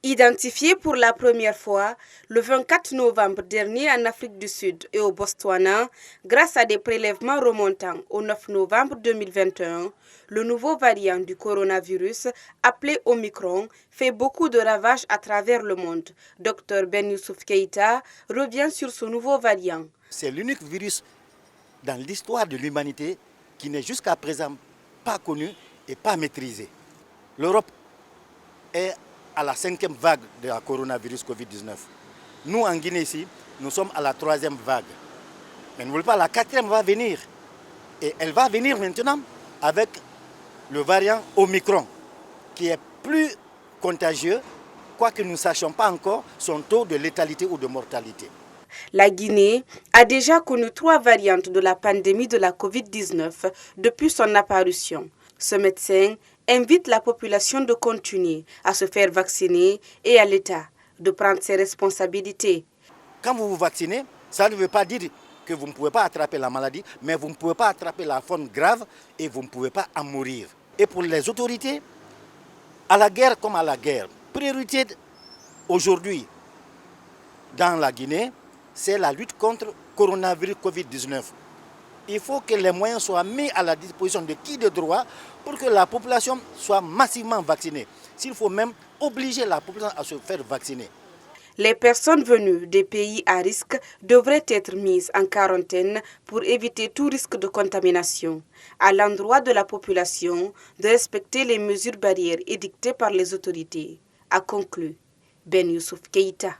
Identifié pour la première fois le 24 novembre dernier en Afrique du Sud et au Botswana, grâce à des prélèvements remontant au 9 novembre 2021, le nouveau variant du coronavirus, appelé Omicron, fait beaucoup de ravages à travers le monde. Dr Ben Youssouf Keïta revient sur ce nouveau variant. C'est l'unique virus dans l'histoire de l'humanité qui n'est jusqu'à présent pas connu et pas maîtrisé. L'Europe est à la 5e vague de la coronavirus Covid-19. Nous, en Guinée, ici, nous sommes à la 3e vague. Mais ne voulez pas, la 4e va venir. Et elle va venir maintenant avec le variant Omicron, qui est plus contagieux, quoique nous ne sachions pas encore son taux de létalité ou de mortalité. La Guinée a déjà connu 3 variantes de la pandémie de la Covid-19 depuis son apparition. Ce médecin invite la population de continuer à se faire vacciner et à l'État de prendre ses responsabilités. Quand vous vous vaccinez, ça ne veut pas dire que vous ne pouvez pas attraper la maladie, mais vous ne pouvez pas attraper la forme grave et vous ne pouvez pas en mourir. Et pour les autorités, à la guerre comme à la guerre, priorité aujourd'hui dans la Guinée, c'est la lutte contre le coronavirus Covid-19. Il faut que les moyens soient mis à la disposition de qui de droit pour que la population soit massivement vaccinée. S'il faut même obliger la population à se faire vacciner. Les personnes venues des pays à risque devraient être mises en quarantaine pour éviter tout risque de contamination. À l'endroit de la population, de respecter les mesures barrières édictées par les autorités, a conclu Ben Youssouf Keïta.